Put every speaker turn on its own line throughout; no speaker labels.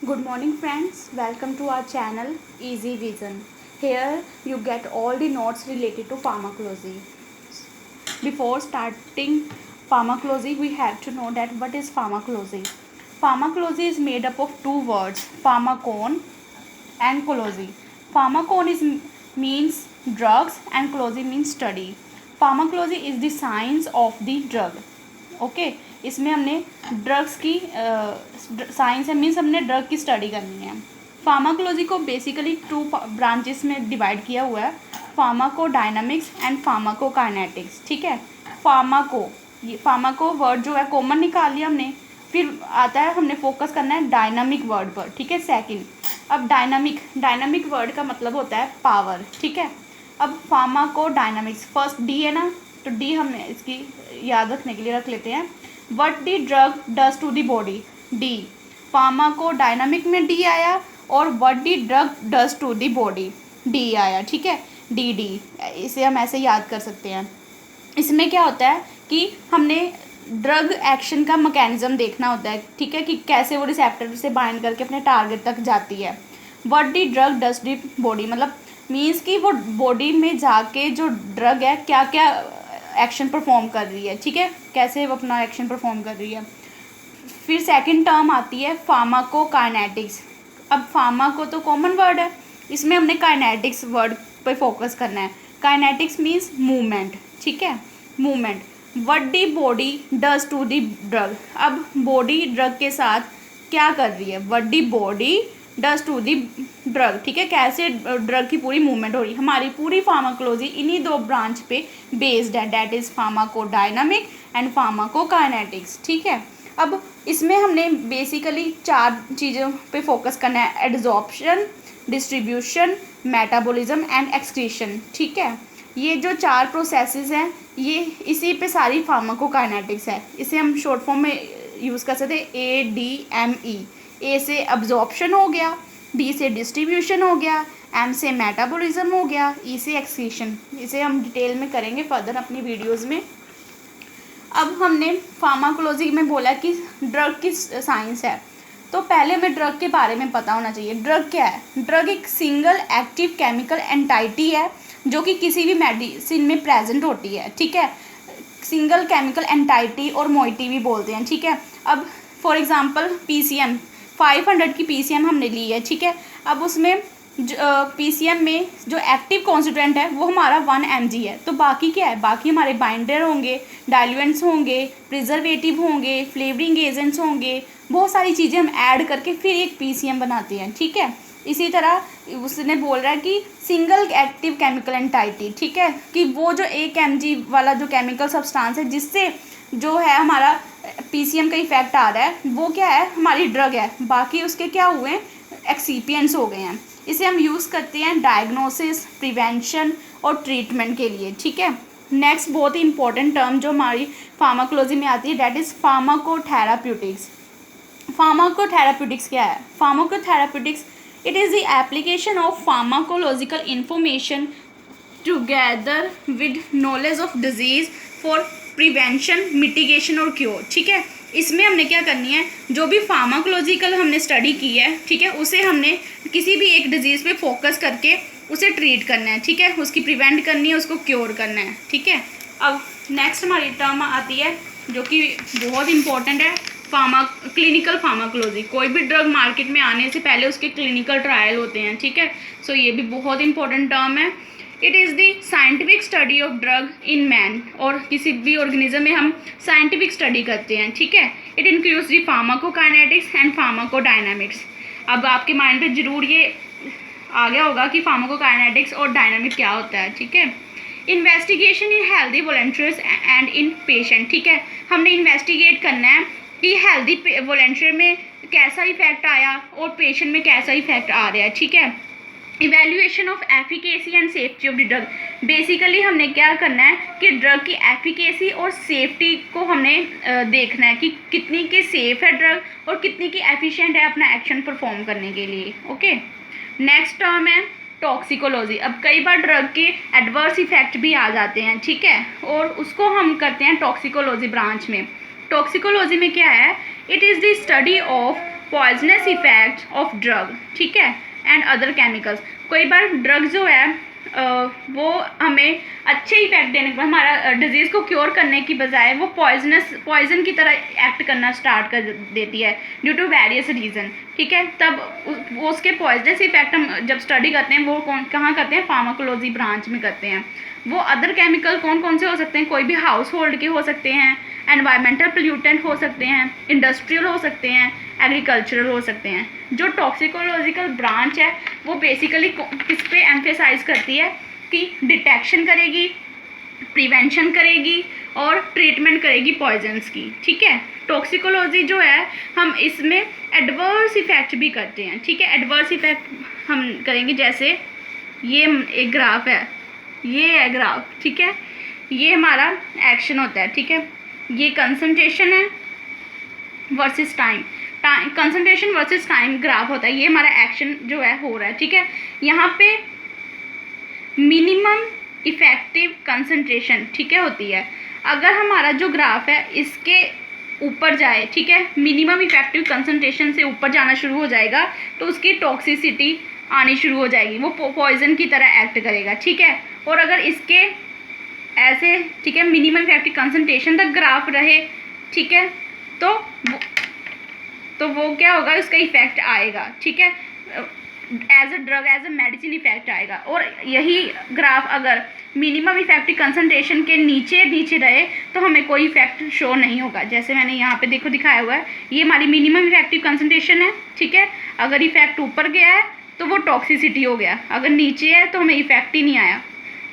Good morning friends, welcome to our channel Easy Vision. Here you get all the notes related to pharmacology. Before starting pharmacology, we have to know that what is pharmacology. Pharmacology is made up of two words, pharmakon and cology. Pharmakon means drugs and cology means study. Pharmacology is the science of the drug. Okay इसमें हमने drugs की science है means हमने drug की study करनी है. Pharmacology को basically two branches में डिवाइड किया हुआ है, pharmaco dynamics and pharmaco kinetics. ठीक है, ये फार्माको वर्ड जो है कॉमन निकाल लिया हमने, फिर आता है हमने फोकस करना है डायनामिक वर्ड पर. ठीक है, सेकंड. अब डायनामिक वर्ड का मतलब होता है पावर. ठीक है, अब फार्माको डायनामिक्स फर्स्ट डी है ना, तो डी हमने इसकी याद रखने के लिए रख लेते हैं. What the drug does to the body, D. Pharmacodynamic में डी आया और what the drug does to the body, D आया. ठीक है, डी इसे हम ऐसे याद कर सकते हैं. इसमें क्या होता है कि हमने ड्रग एक्शन का मैकेनिज्म देखना होता है. ठीक है, कि कैसे वो रिसेप्टर से बाइंड करके अपने टारगेट तक जाती है. What the drug does the body मतलब मीन्स कि वो बॉडी में जाके जो ड्रग है क्या क्या एक्शन परफॉर्म कर रही है. ठीक है, कैसे वो अपना एक्शन परफॉर्म कर रही है. फिर सेकंड टर्म आती है फार्माको काइनेटिक्स. अब फार्माको तो कॉमन वर्ड है, इसमें हमने काइनेटिक्स वर्ड पे फोकस करना है. Kinetics means movement. ठीक है, movement. What the body does to the drug, अब बॉडी ड्रग के साथ क्या कर रही है. What the body does to the drug. ठीक है, कैसे ड्रग की पूरी मूवमेंट हो रही है. हमारी पूरी फार्माकोलॉजी इन्हीं दो ब्रांच पे बेस्ड है, that is pharmacodynamic and pharmacokinetics. ठीक है, अब इसमें हमने बेसिकली 4 चीज़ों पे फोकस करना है, adsorption, distribution, metabolism and excretion. ठीक है, ये जो 4 प्रोसेसेस हैं ये इसी पे सारी फार्माकोकाइनेटिक्स है. इसे हम शॉर्ट फॉर्म में यूज़ कर सकते हैं ADME. ए से अब्जॉर्प्शन हो गया, डी से डिस्ट्रीब्यूशन हो गया, एम से मेटाबॉलिज्म हो गया, ई से एक्सक्रीशन. इसे हम डिटेल में करेंगे फर्दर अपनी वीडियोस में. अब हमने फार्माकोलॉजी में बोला कि ड्रग की साइंस है, तो पहले हमें ड्रग के बारे में पता होना चाहिए. ड्रग क्या है. ड्रग एक सिंगल एक्टिव केमिकल एंटाइटी है जो कि किसी भी मेडिसिन में प्रेजेंट होती है. ठीक है, सिंगल केमिकल एंटाइटी और मोइटी भी बोलते हैं. ठीक है, अब फॉर एग्जांपल PCM 500 की PCM हमने ली है. ठीक है, अब उसमें PCM में जो एक्टिव कॉन्स्टिट्यूएंट है वो हमारा 1 mg है. तो बाकी क्या है, बाकी हमारे बाइंडर होंगे, डाइल्यूएंट्स होंगे, प्रिजर्वेटिव होंगे, फ्लेवरिंग एजेंट्स होंगे, बहुत सारी चीज़ें हम ऐड करके फिर एक PCM बनाते हैं. ठीक है, इसी तरह उसने बोल रहा है कि सिंगल एक्टिव केमिकल एंटाइटी. ठीक है, कि वो जो 1 mg वाला जो केमिकल सब्सटेंस है जिससे जो है हमारा PCM का इफेक्ट आ रहा है वो क्या है, हमारी ड्रग है. बाकी उसके क्या हुए हैं, एक्सीपियंट्स हो गए हैं. इसे हम यूज़ करते हैं डायग्नोसिस, प्रिवेंशन और ट्रीटमेंट के लिए. ठीक है, नेक्स्ट बहुत ही इंपॉर्टेंट टर्म जो हमारी फार्माकोलॉजी में आती है डैट इज़ फार्माकोथेराप्यूटिक्स. फार्माकोथेराप्यूटिक्स क्या है. Pharmacotherapeutics it is the application of pharmacological information together with knowledge of disease for prevention, mitigation और क्योर. ठीक है, इसमें हमने क्या करनी है, जो भी फार्माकोलॉजिकल हमने स्टडी की है, ठीक है, उसे हमने किसी भी एक डिजीज़ पे फोकस करके उसे ट्रीट करना है. ठीक है, उसकी प्रिवेंट करनी है, उसको क्योर करना है. ठीक है, अब नेक्स्ट हमारी टर्म आती है जो कि बहुत इंपॉर्टेंट है, क्लिनिकल फार्माकोलॉजी. कोई भी ड्रग मार्केट में आने से पहले उसके क्लिनिकल ट्रायल होते हैं. ठीक है, सो ये भी बहुत इंपॉर्टेंट टर्म है. It is the scientific study of drug in man, और किसी भी ऑर्गेनिज्म में हम साइंटिफिक स्टडी करते हैं. ठीक है, it includes the pharmacokinetics and pharmacodynamics. अब आपके माइंड पे जरूर ये आ गया होगा कि फार्माकोकाइनेटिक्स और डायनामिक क्या होता है. ठीक है, investigation in healthy volunteers and in patient. ठीक है, हमने इन्वेस्टिगेट करना है कि हेल्दी वॉलंटियर में कैसा इफेक्ट आया और पेशेंट में कैसा इफेक्ट आ रहा है. ठीक है, evaluation of efficacy and safety of the drug. Basically हमने क्या करना है कि ड्रग की एफिकेसी और सेफ्टी को हमने देखना है कि कितनी की सेफ है ड्रग और कितनी की एफिशिएंट है अपना एक्शन परफॉर्म करने के लिए. ओके, नेक्स्ट टर्म है टॉक्सिकोलॉजी. अब कई बार ड्रग के एडवर्स इफेक्ट भी आ जाते हैं. ठीक है, और उसको हम करते हैं टॉक्सिकोलॉजी ब्रांच में. टॉक्सिकोलॉजी में क्या है, it is the study of poisonous effect of drug, ठीक है, एंड अदर केमिकल्स। कई बार ड्रग जो है वो हमें अच्छे इफेक्ट देने के बाद हमारा डिजीज़ को क्योर करने की बजाय वो पॉइजन की तरह एक्ट करना स्टार्ट कर देती है ड्यू टू वेरियस रीज़न, ठीक है। तब उसके पॉइजनस इफेक्ट हम जब स्टडी करते हैं वो कहाँ करते हैं, फार्माकोलॉजी ब्रांच में करते हैं। वो अदर केमिकल कौन कौन से हो सकते हैं, कोई भी हाउस होल्ड के हो सकते हैं, एनवायरमेंटल पोल्यूटेंट हो सकते हैं, इंडस्ट्रियल हो सकते हैं, एग्रीकल्चरल हो सकते हैं। जो टॉक्सिकोलॉजिकल ब्रांच है वो बेसिकली किस पे एम्फेसाइज करती है कि डिटेक्शन करेगी, प्रिवेंशन करेगी और ट्रीटमेंट करेगी पॉइजन्स की, ठीक है। टॉक्सिकोलॉजी जो है हम इसमें एडवर्स इफेक्ट भी करते हैं, ठीक है। एडवर्स इफेक्ट हम करेंगे, जैसे ये एक ग्राफ है, ये है ग्राफ, ठीक है, ये हमारा एक्शन होता है, ठीक है। ये कंसंट्रेशन है versus time, concentration versus time graph होता है, ये हमारा एक्शन जो है हो रहा है, ठीक है। यहाँ पे मिनिमम इफेक्टिव कंसंट्रेशन, ठीक है, होती है। अगर हमारा जो ग्राफ है इसके ऊपर जाए, ठीक है, मिनिमम इफेक्टिव कंसंट्रेशन से ऊपर जाना शुरू हो जाएगा तो उसकी टॉक्सिसिटी आनी शुरू हो जाएगी, वो पॉइजन की तरह एक्ट करेगा, ठीक है। और अगर इसके ऐसे, ठीक है, मिनिमम इफेक्टिव कंसंट्रेशन तक ग्राफ रहे, ठीक है, तो वो क्या होगा, उसका इफेक्ट आएगा, ठीक है, as a drug, as a medicine effect आएगा। और यही ग्राफ अगर मिनिमम इफेक्टिव कंसंट्रेशन के नीचे रहे तो हमें कोई इफेक्ट शो नहीं होगा। जैसे मैंने यहाँ पे देखो दिखाया हुआ है, ये हमारी मिनिमम इफेक्टिव कंसंट्रेशन है, ठीक है। अगर इफेक्ट ऊपर गया है तो वो टॉक्सिसिटी हो गया, अगर नीचे है तो हमें इफेक्ट ही नहीं आया।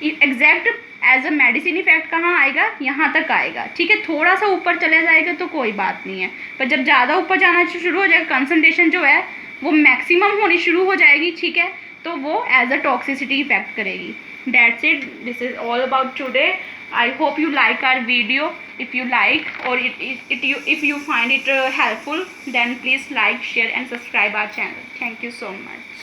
Exact as a medicine effect कहाँ आएगा, यहाँ तक आएगा, ठीक है। थोड़ा सा ऊपर चले जाएगा तो कोई बात नहीं है, पर जब ज़्यादा ऊपर जाना शुरू हो जाएगा, कंसंट्रेशन जो है वो मैक्सिमम होनी शुरू हो जाएगी, ठीक है, तो वो एज अ टॉक्सिसिटी इफेक्ट करेगी। That's it. This is all about today. I hope you like our video. If you like or if you find it helpful, then please like, share and subscribe our channel. Thank you so much.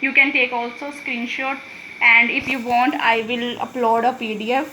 You can take also screenshot, and if you want I will upload a PDF